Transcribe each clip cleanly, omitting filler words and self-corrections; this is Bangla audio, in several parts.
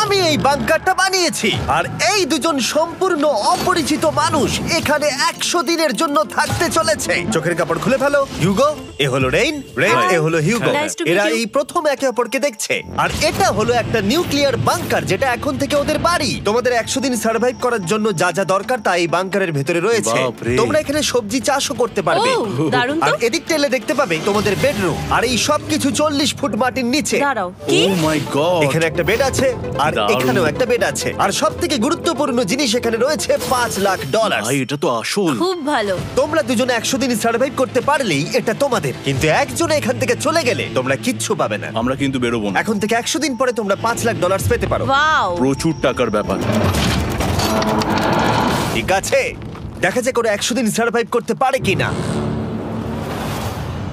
আমি এই বাংকারটা বানিয়েছি আর এই দুজন সম্পূর্ণ অপরিচিত মানুষ এখানে 100 দিনের জন্য থাকতে চলেছে। চোখের কাপড় খুলে ফেলো। হিউগো, এ হলো রেইন, এ হলো হিউগো। Nice to meet এরা you. এই প্রথম একে অপরকে দেখছে। আর এটা হলো একটা নিউক্লিয়ার বাংকার যেটা এখন থেকে ওদের বাড়ি। তোমাদের 100 দিন সার্ভাইভ করার জন্য যা যা দরকার তা এই বাংকারের ভেতরে রয়েছে। বাপরে। তোমরা এখানে সবজি চাষও করতে পারবে। ও, দারুণ তো। আর এদিক টেলে দেখতে পাবে তোমাদের বেডরুম। আর এই সব কিছু 40 ফুট মাটির নিচে। দাঁড়াও, কি? ও মাই গড। এখানে একটা বেড আছে আর দারুণ। এখানেও একটা বেড আছে। আর সবথেকে গুরুত্বপূর্ণ জিনিস এখানে রয়েছে $5,00,000। ভাই এটা তো আসল। খুব ভালো। তোমরা দুজনে 100 দিন সার্ভাইভ করতে পারলেই এটা তোমাদের। কিন্তু একজন এখান থেকে চলে গেলে তোমরা কিচ্ছু পাবে না। আমরা কিন্তু বেরোবো না। এখন থেকে 100 দিন পরে তোমরা $5,00,000 পেতে পারো। ওয়াও। প্রচুর টাকার ব্যাপার। ঠিক আছে, দেখা যাক ওরা 100 দিন সার্ভাইভ করতে পারে কিনা।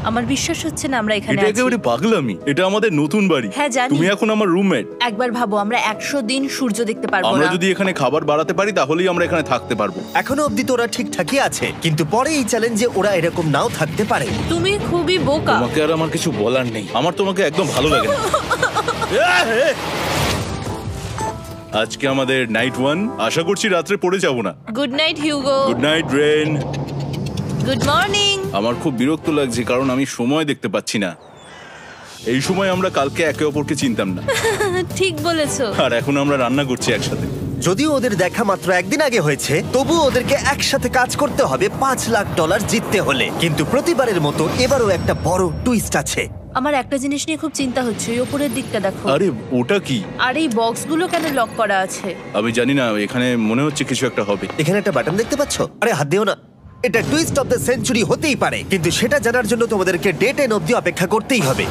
আমার বিশ্বাস হচ্ছে না আমরা এখানে এটা আছি। একেবারে পাগলামি। এটা আমাদের নতুন বাড়ি। হ্যাঁ, জানি। তুমি এখন আমার রুমমেট। একবার ভাবো, আমরা 100 দিন সূর্য দেখতে পারবো আমরা না। যদি এখানে খাবার বাড়াতে পারি তাহলেই আমরা এখানে থাকতে পারবো। এখনো অব্দি তো ওরা ঠিকঠাকই আছে, কিন্তু পরে এই চ্যালেঞ্জে ওরা এরকম নাও থাকতে পারে। তুমি খুবই বোকা। তোমাকে আর আমার কিছু বলার নেই। আমার তোমাকে একদম ভালো লাগে না। আজকে আমাদের নাইট 1। আশা করছি রাত্রে পড়ে যাব না। Good night Hugo. Good night Ren. Good morning. আমার খুব বিরক্ত লাগছে কারণ আমি সময় দেখতে পাচ্ছি না। এই সময় আমরা কালকে একে অপরকে চিনতাম না, ঠিক বলেছো। আর এখন আমরা রান্না করছি একসাথে। যদিও ওদের দেখা মাত্র একদিন আগে হয়েছে, তবুও ওদেরকে একসাথে কাজ করতে হবে $5,00,000 জিততে হলে। কিন্তু প্রতিবারের মতো এবারও একটা বড় টুইস্ট আছে। আমার একটা জিনিস নিয়ে খুব চিন্তা হচ্ছে, ওই উপরের দিকটা দেখো। আরে ওটা কি? আর এই বক্সগুলো কেন লক করা আছে? আমি জানি না, এখানে মনে হচ্ছে কিছু একটা হবে। এখানে একটা বাটন দেখতে পাচ্ছ? আরে হাত দিও না। এটা টুইস্ট অফ দ্য সেঞ্চুরি হতেই পারে, কিন্তু সেটা জানার জন্য তোমাদেরকে ডে 10 অব্দি অপেক্ষা করতেই হবে।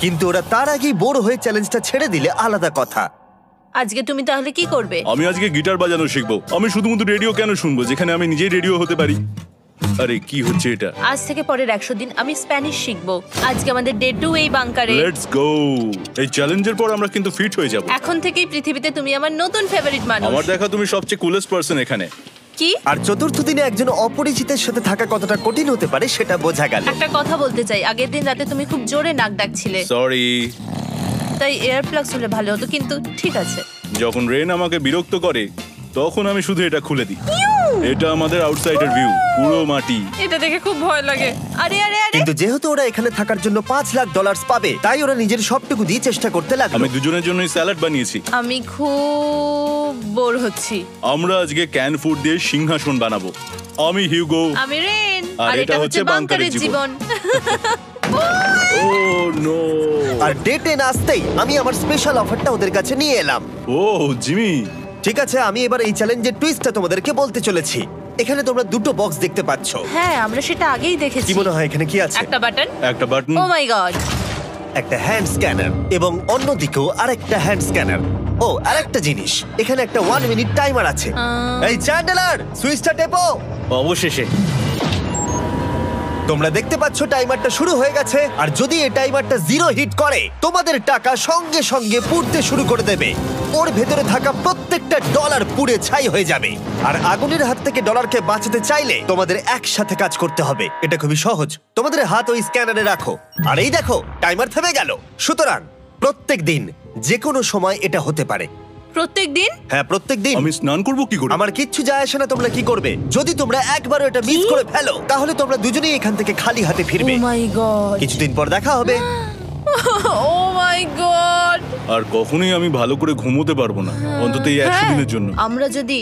কিন্তু ওরা তার আগেই বোর হয়ে চ্যালেঞ্জটা ছেড়ে দিলে আলাদা কথা। আজকে তুমি তাহলে কি করবে? আমি আজকে গিটার বাজানো শিখবো। আমি শুধুমাত্র রেডিও কেন শুনবো যেখানে আমি নিজেই রেডিও হতে পারি? আরে কি হচ্ছে এটা? আজ থেকে পরের 100 দিন আমি স্প্যানিশ শিখবো। আজকে আমাদের ডে 2 এই বাংকারে। Let's go. এই চ্যালেঞ্জের পর আমরা কিন্তু ফিট হয়ে যাব। এখন থেকেই পৃথিবীতে তুমি আমার নতুন ফেভারিট মানুষ। আমার দেখা তুমি সবচেয়ে কুলেস্ট পারসন এখানে। কি? আর চতুর্থ দিনে একজন অপরিচিতের সাথে থাকা কতটা কঠিন হতে পারে সেটা বোঝা গেল। একটা কথা বলতে চাই, আগের দিন রাতে তুমি খুব জোরে নাক ডাকছিলে, সরি। তাই এয়ার প্লাগস হলে ভালো হতো, কিন্তু ঠিক আছে। যখন রেন আমাকে বিরক্ত করে তখন আমি শুধু এটা খুলে দিই। এটা আমাদের আউটসাইডার ভিউ, পুরো মাটি। এটা দেখে খুব ভয় লাগে। আরে আরে আরে, কিন্তু যেহেতু ওরা এখানে থাকার জন্য $5,00,000 পাবে, তাই ওরা নিজের সবটুকু দিয়ে চেষ্টা করতে লাগলো। আমি দুজনের জন্যই স্যালাড বানিয়েছি। আমি খুব বোর হচ্ছি। আমরা আজকে ক্যান ফুড দিয়ে সিংহাসন বানাবো। আমি হিউগো। আমি রেন, আর আর এটা এটা হচ্ছে হচ্ছে বাংকারের বাংকারের জীবন। ও নো। আর ডে 10 আসতেই আমি আমার স্পেশাল অফারটা ওদের কাছে নিয়ে এলাম। ও জিমি। ঠিক আছে, আমি এবার এই চ্যালেঞ্জের টুইস্টটা তোমাদেরকে বলতে চলেছি। এখানে তোমরা দুটো বক্স দেখতে পাচ্ছ। হ্যাঁ, আমরা সেটা আগেই দেখেছি। কি মনে হয় এখানে কি আছে? একটা বাটন। একটা বাটন। O my god. একটা হ্যান্ড স্ক্যানার এবং অন্যদিকেও আরেকটা হ্যান্ড স্ক্যানার। ও, আরেকটা জিনিস, এখানে একটা 1 মিনিট টাইমার আছে। এই চ্যান্ডেলার, সুইচটা টেপো। অবশেষে তোমরা দেখতে পাচ্ছ টাইমারটা শুরু হয়ে গেছে। আর যদি এই টাইমারটা 0 হিট করে, তোমাদের টাকা সঙ্গে সঙ্গে পুড়তে শুরু করে দেবে। ওর ভেতরে থাকা প্রত্যেকটা ডলার পুড়ে ছাই হয়ে যাবে। আর আগুনের হাত থেকে ডলারকে বাঁচাতে চাইলে তোমাদের একসাথে কাজ করতে হবে। এটা খুবই সহজ। তোমাদের হাত ওই স্ক্যানারে রাখো, আর এই দেখো টাইমার থেমে গেল। সুতরাং প্রত্যেক দিন যে কোনো সময় এটা হতে পারে। প্রত্যেক দিন? হ্যাঁ, প্রত্যেক দিন। আমি স্নান করব কি করে? আমার কিচ্ছু যায় আসে না তোমরা কি করবে। যদি তোমরা একবারও এটা মিস করে ফেলো, তাহলে তোমরা দুজনেই এখান থেকে খালি হাতে ফিরবে। ও মাই গড। কিছুদিন পর দেখা হবে। ও মাই গড। আর কখনোই আমি ভালো করে ঘুমোতে পারবো না, অন্তত এই 100 দিনের জন্য। আমরা যদি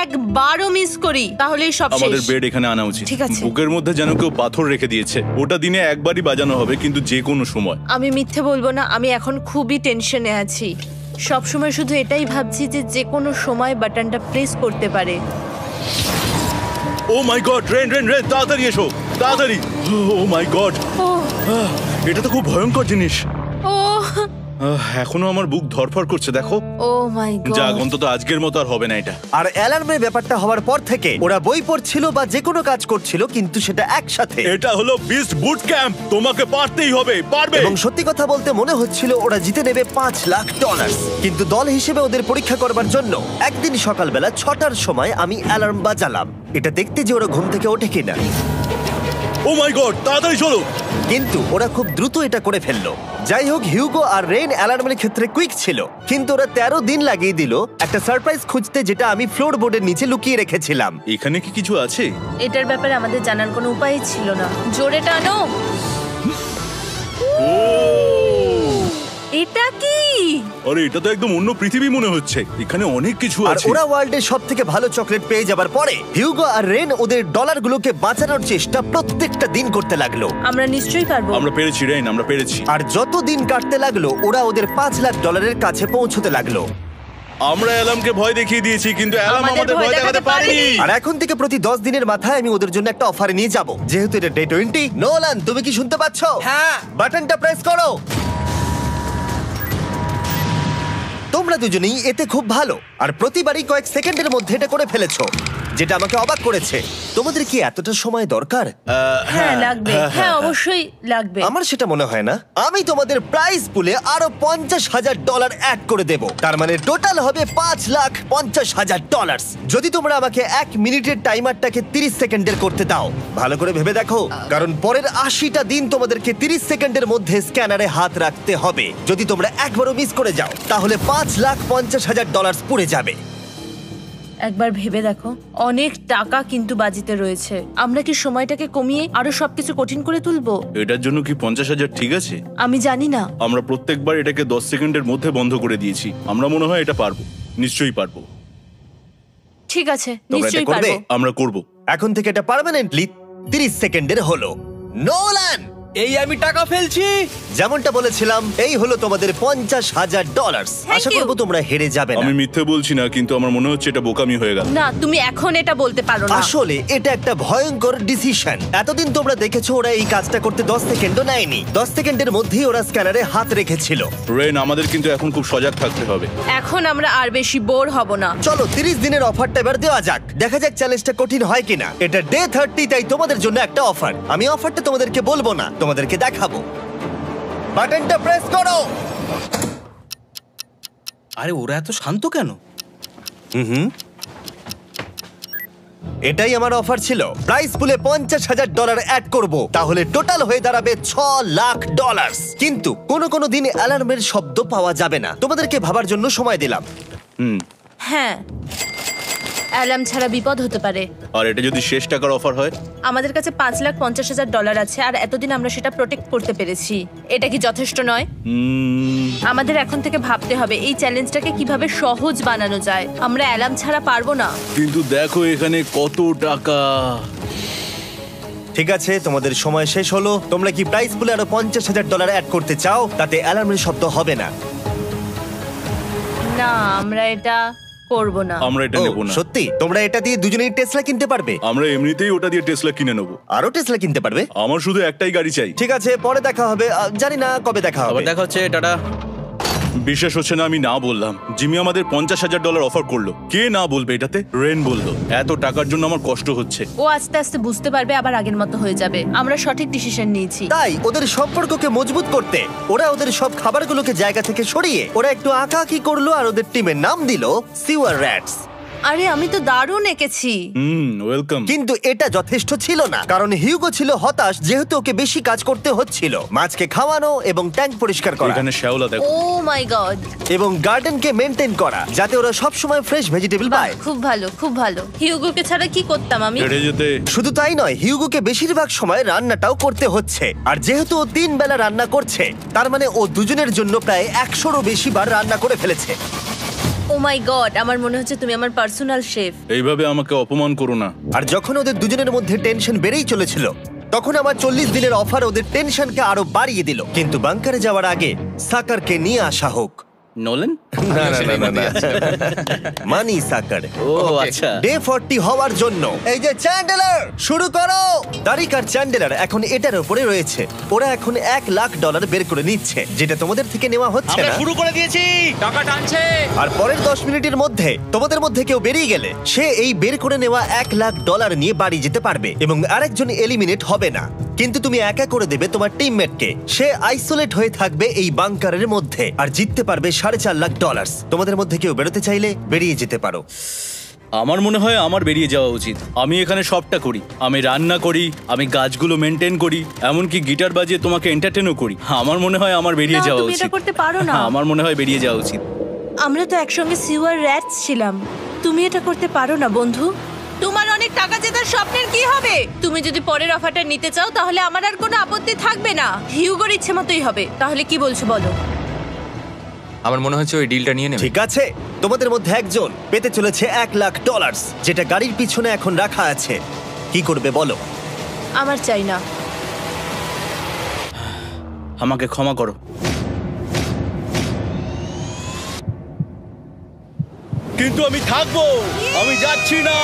একবারও মিস করি তাহলেই সব আমাদের শেষ। বেড এখানে আনা উচিত। ঠিক আছে। বুকের মধ্যে যেন কেউ পাথর রেখে দিয়েছে। ওটা দিনে একবারই বাজানো হবে, কিন্তু যে কোনো সময়। আমি মিথ্যে বলবো না, আমি এখন খুবই টেনশনে আছি। সব সময় শুধু এটাই ভাবছি যে যে কোনো সময় বাটনটা প্রেস করতে পারে। ও my god, rain rain rain, তাড়াতাড়ি এসো, তাড়াতাড়ি। ও মাই গড, ও এটা তো খুব ভয়ঙ্কর জিনিস। ও এখনো আমার বুক ধরফর করছে, দেখো। ও মাই গড। যাক, অন্তত আজকের মতো আর হবে না এটা। আর অ্যালার্মের ব্যাপারটা হওয়ার পর থেকে ওরা বই পড়ছিল বা যে কোনো কাজ করছিল, কিন্তু সেটা একসাথে। এটা হলো বিস্ট বুট ক্যাম্প, তোমাকে পারতেই হবে, পারবে। এবং সত্যি কথা বলতে মনে হচ্ছিল ওরা জিতে নেবে $5,00,000। কিন্তু দল হিসেবে ওদের পরীক্ষা করবার জন্য একদিন সকালবেলা 6টার সময় আমি অ্যালার্ম বাজালাম, এটা দেখতে যে ওরা ঘুম থেকে ওঠে কিনা। ও মাই গড, তাড়াতাড়ি চলো। কিন্তু ওরা খুব দ্রুত এটা করে ফেললো। যাই হোক, হিউগো আর রেইন অ্যালার্মের ক্ষেত্রে কুইক ছিল, কিন্তু ওরা 13 দিন লাগিয়ে দিল একটা সারপ্রাইজ খুঁজতে, যেটা আমি ফ্লোর বোর্ডের নিচে লুকিয়ে রেখেছিলাম। এখানে কি কিছু আছে? এটার ব্যাপারে আমাদের জানার কোনো উপায় ছিল না। জোরে টানো। ও এটা কি? আরে এটা তো একদম অন্য পৃথিবী মনে হচ্ছে। এখানে অনেক কিছু আর আছে। ওরা ওয়ার্ল্ডের সব থেকে ভালো চকলেট পেয়ে যাবার পরে হিউগো আর রেন ওদের ডলারগুলোকে বাঁচানোর চেষ্টা প্রত্যেকটা দিন করতে লাগলো। আমরা নিশ্চয়ই পারবো। আমরা পেরেছি রেইন, আমরা পেরেছি। আর যত দিন কাটতে লাগলো ওরা ওদের $5,00,000 কাছে পৌঁছতে লাগলো। আমরা অ্যালামকে ভয় দেখিয়ে দিয়েছি, কিন্তু অ্যালাম আমাদের আমাদের ভয় ভয় দেখাতে দেখাতে পারেনি। পারেনি। আর এখন থেকে প্রতি 10 দিনের মাথায় আমি ওদের জন্য একটা অফার নিয়ে যাব, যেহেতু এটা ডে 20। নোলান, তুমি কি শুনতে পাচ্ছ? হ্যাঁ। বাটনটা প্রেস করো। তোমরা দুজনেই এতে খুব ভালো, আর প্রতিবারই কয়েক সেকেন্ডের মধ্যে এটা করে ফেলেছো, যেটা আমাকে অবাক করেছে। তোমাদের কি এতটা সময় দরকার? হ্যাঁ লাগবে, হ্যাঁ অবশ্যই লাগবে। আমার সেটা মনে হয় না। আমি তোমাদের প্রাইস পুলে আরো $50,000 অ্যাড করে দেব, তার মানে টোটাল হবে $5,50,000। যদি তোমরা আমাকে 1 মিনিটের টাইমারটাকে 30 সেকেন্ডের করতে দাও। ভালো করে ভেবে দেখো, কারণ পরের 80টা দিন তোমাদেরকে 30 সেকেন্ডের মধ্যে স্ক্যানারে হাত রাখতে হবে। যদি তোমরা একবারও মিস করে যাও, তাহলে $5,50,000 পুড়ে যাবে। একবার ভেবে দেখো, অনেক টাকা কিন্তু বাজিতে রয়েছে। আমরা কি সময়টাকে কমিয়ে আরো সবকিছু কঠিন করে তুলবো? এটার জন্য কি 50,000 ঠিক আছে? আমি জানি না। আমরা প্রত্যেকবার এটাকে 10 সেকেন্ডের মধ্যে বন্ধ করে দিয়েছি। আমরা মনে হয় এটা পারবো, নিশ্চয়ই পারবো। ঠিক আছে, তোমরা এটা নিশ্চয়ই করবে? পারবো। আমরা করব। এখন থেকে এটা পার্মানেন্টলি 30 সেকেন্ডের হলো। নোলান, এই আমি টাকা ফেলছি। যেমনটা বলেছিলাম, এই হলো তোমাদের $50,000। Thank Asha you. করবো তোমরা হেরে যাবে না। আমি মিথ্যে বলছি না, কিন্তু আমার মনে হচ্ছে এটা বোকামি হয়ে গেল। না, তুমি এখন এটা বলতে পারো না। আসলে এটা একটা ভয়ঙ্কর ডিসিশন। এতদিন তোমরা দেখেছো ওরা এই কাজটা করতে 10 সেকেন্ডও নেয়নি। 10 সেকেন্ডের মধ্যেই ওরা স্ক্যানারে হাত রেখেছিল। রেন, আমাদের কিন্তু এখন খুব সজাগ থাকতে হবে। এখন আমরা আর বেশি বোর হব না। চলো 30 দিনের অফারটা এবার দেওয়া যাক, দেখা যাক চ্যালেঞ্জটা কঠিন হয় কিনা। এটা ডে 30, তাই তোমাদের জন্য একটা অফার। আমি অফারটা তোমাদেরকে বলবো না, তোমাদেরকে দেখাবো। বাটনটা প্রেস করো। আরে ওরা এত শান্ত কেন? এটাই আমার অফার ছিল। প্রাইস পুলে $50,000 অ্যাড করব, তাহলে টোটাল হয়ে দাঁড়াবে $6,00,000। কিন্তু কোনো দিন অ্যালার্মের শব্দ পাওয়া যাবে না। তোমাদেরকে ভাবার জন্য সময় দিলাম। হ্যাঁ, অ্যালার্ম ছাড়া বিপদ হতে পারে। আর এটা যদি শেষ টাকার অফার হয়? আমাদের কাছে $5,50,000 আছে, আর এতদিন আমরা সেটা প্রোটেক্ট করতে পেরেছি। এটা কি যথেষ্ট নয়? আমাদের এখন থেকে ভাবতে হবে এই চ্যালেঞ্জটাকে কিভাবে সহজ বানানো যায়। আমরা অ্যালার্ম ছাড়া পারবো না। কিন্তু দেখো এখানে কত টাকা। ঠিক আছে, তোমাদের সময় শেষ হলো। তোমরা কি প্রাইস পুলে আরো $50,000 অ্যাড করতে চাও? তাতে অ্যালার্মের শব্দ হবে না। না, আমরা এটা করব না। আমরা এটা ও, নেব না। সত্যি? তোমরা এটা দিয়ে দুজনেই টেসলা কিনতে পারবে? আমরা এমনিতেই ওটা দিয়ে টেসলা কিনে নেব। আরো টেসলা কিনতে পারবে? আমার শুধু একটাই গাড়ি চাই। ঠিক আছে, পরে দেখা হবে। জানি না কবে দেখা আবার হবে। দেখা হচ্ছে, টাটা। বিশ্বাস হচ্ছে না আমি না বললাম। জিমি আমাদের $50,000 অফার করলো। কে না বলবে এটাতে? রেন বললো। এত টাকার জন্য আমার কষ্ট হচ্ছে। ও আস্তে আস্তে বুঝতে পারবে, আবার আগের মতো হয়ে যাবে। আমরা সঠিক ডিসিশন নিয়েছি। তাই ওদের সম্পর্ককে মজবুত করতে ওরা ওদের সব খাবারগুলোকে জায়গা থেকে সরিয়ে ওরা একটু আঁকাআঁকি করলো, আর ওদের টিমের নাম দিল সিওয়ার র্যাটস। আরে আমি তো দারুণ এঁকেছি। ওয়েলকাম। কিন্তু এটা যথেষ্ট ছিল না, কারণ হিউগো ছিল হতাশ, যেহেতু ওকে বেশি কাজ করতে হচ্ছিল। মাছকে খাওয়ানো এবং ট্যাঙ্ক পরিষ্কার করা এখানে শ্যাওলা দেখো। ও মাই গড, এবং গার্ডেনকে মেনটেন করা, যাতে ওরা সব সময় ফ্রেশ ভেজিটেবল পায়। খুব ভালো, খুব ভালো। হিউগোকে ছাড়া কি করতাম আমি? হেঁটে যেতে। শুধু তাই নয়, হিউগোকে বেশিরভাগ সময় রান্নাটাও করতে হচ্ছে। আর যেহেতু ও 3 বেলা রান্না করছে, তার মানে ও দুজনের জন্য প্রায় 100রও বেশি বার রান্না করে ফেলেছে। ও মাই গড, আমার মনে হচ্ছে তুমি আমার পার্সোনাল শেফ। এইভাবে আমাকে অপমান করো না। আর যখন ওদের দুজনের মধ্যে টেনশন বেড়েই চলেছিল, তখন আমার 40 দিনের অফার ওদের টেনশনকে আরো বাড়িয়ে দিল। কিন্তু বাংকারে যাওয়ার আগে সাকারকে নিয়ে আসা হোক। নোলেন? মানি সাকার। ও আচ্ছা। ডে 40 হওয়ার জন্য এই যে চ্যান্ডেলার শুরু করো। তারিক আর চ্যান্ডেলার এখন এটার উপরে রয়েছে। ওরা এখন $1,00,000 বের করে নিচ্ছে, যেটা তোমাদের থেকে নেওয়া হচ্ছে আমরা না। শুরু করে দিয়েছি, টাকা টানছে। আর পরের 10 মিনিটের মধ্যে তোমাদের মধ্যে কেউ বেরিয়ে গেলে সে এই বের করে নেওয়া $1,00,000 নিয়ে বাড়ি যেতে পারবে, এবং আরেকজন এলিমিনেট হবে না। কিন্তু তুমি একা করে দেবে তোমার টিমমেটকে। সে আইসোলেট হয়ে থাকবে এই বাংকারের মধ্যে, আর জিততে পারবে $4.5 লাখ। তোমাদের মধ্যে কেউ বেরোতে চাইলে বেরিয়ে যেতে পারো। আমার মনে হয় আমার বেরিয়ে যাওয়া উচিত। আমি এখানে সবটা করি, আমি রান্না করি, আমি গাছগুলো মেনটেন করি, এমনকি গিটার বাজিয়ে তোমাকে এন্টারটেনও করি। আমার মনে হয় আমার বেরিয়ে না, যাওয়া তুমি এটা উচিত। করতে পারো না। আমার মনে হয় বেরিয়ে যাওয়া উচিত। আমরা তো একসঙ্গে সিওয়ার র্যাটস ছিলাম। তুমি এটা করতে পারো না বন্ধু। তোমার অনেক টাকা জেতার স্বপ্নের কি হবে? তুমি যদি পরের অফারটা নিতে চাও তাহলে আমার আর কোনো আপত্তি থাকবে না। হিউগোর ইচ্ছে মতোই হবে। তাহলে কি বলছো বলো? আমার মনে হচ্ছে ওই ডিলটা নিয়ে নেবে। ঠিক আছে, তোমাদের মধ্যে একজন পেতে চলেছে $1,00,000, যেটা গাড়ির পিছনে এখন রাখা আছে। কি করবে বলো? আমার চাই না। আমাকে ক্ষমা করো, কিন্তু আমি থাকবো, আমি যাচ্ছি না।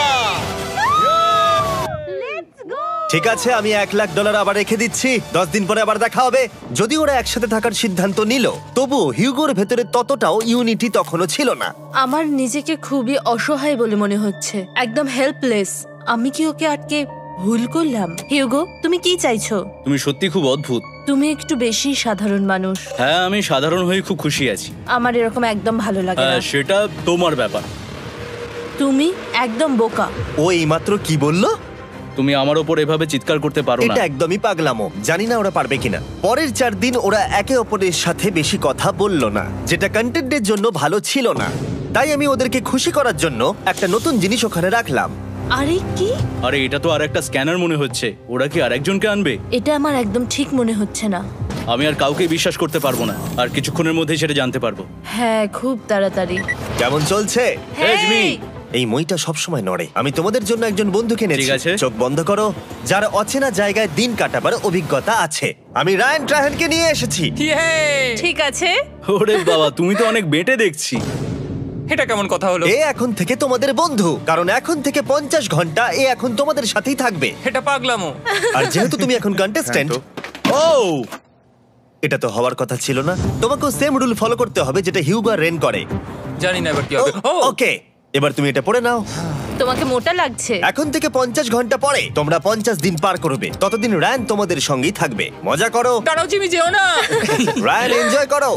ঠিক আছে, আমি $1,00,000 আবার রেখে দিচ্ছি। 10 দিন পরে আবার দেখা হবে। যদি ওরা একসাথে থাকার সিদ্ধান্ত নিল, তবুও হিউগোর ভেতরে ততটাও ইউনিটি তখনও ছিল না। আমার নিজেকে খুবই অসহায় বলে মনে হচ্ছে, একদম হেল্পলেস। আমি কি ওকে আটকে ভুল করলাম? হিউগো, তুমি কি চাইছো? তুমি সত্যি খুব অদ্ভুত। তুমি একটু বেশি সাধারণ মানুষ। হ্যাঁ, আমি সাধারণ হয়ে খুব খুশি আছি। আমার এরকম একদম ভালো লাগে না। সেটা তোমার ব্যাপার। তুমি একদম বোকা। ও এইমাত্র কি বললো? তুমি আমার ওপর এভাবে চিৎকার করতে পারো না। এটা একদমই পাগলামো। জানি না ওরা পারবে কিনা। পরের 4 দিন ওরা একে অপরের সাথে বেশি কথা বলল না, যেটা কন্টেন্টের জন্য ভালো ছিল না। তাই আমি ওদেরকে খুশি করার জন্য একটা নতুন জিনিস ওখানে রাখলাম। আরে কি? আরে এটা তো আর একটা স্ক্যানার মনে হচ্ছে। ওরা কি আরেকজনকে আনবে? এটা আমার একদম ঠিক মনে হচ্ছে না। আমি আর কাউকে বিশ্বাস করতে পারবো না। আর কিছুক্ষণের মধ্যেই সেটা জানতে পারবো। হ্যাঁ, খুব তাড়াতাড়ি। কেমন চলছে? Hey, Jimmy! এই মইটা সবসময় নড়ে। আমি তোমাদের জন্য একজন বন্ধুকে এনেছি। ঠিক আছে। চোখ বন্ধ করো। যার অচেনা জায়গায় দিন কাটাবার অভিজ্ঞতা আছে। আমি রায়ান ট্রাহেনকে নিয়ে এসেছি। ইয়ে! ঠিক আছে। ওরে বাবা, তুমি তো অনেক বেটে দেখছি। এটা কেমন কথা হলো? এ এখন থেকে তোমাদের বন্ধু, কারণ এখন থেকে 50 ঘন্টা এ এখন তোমাদের সাথেই থাকবে। এটা পাগলামো। আর যেহেতু তুমি এখন কন্টেস্ট্যান্ট, ও এটা তো হওয়ার কথা ছিল না। তোমাকেও সেম রুল ফলো করতে হবে যেটা হিউগো আর রেন করে। জানি না এবার কি হবে। ও ওকে, এবার তুমি এটা পড়ে নাও। তোমাকে মোটা লাগছে। এখন থেকে 50 ঘন্টা পরে তোমরা 50 দিন পার করবে। ততদিন রায়ান তোমাদের সঙ্গেই থাকবে। মজা করো। দাঁড়াও জিমি, যেও না। রায়ান, এনজয় করো।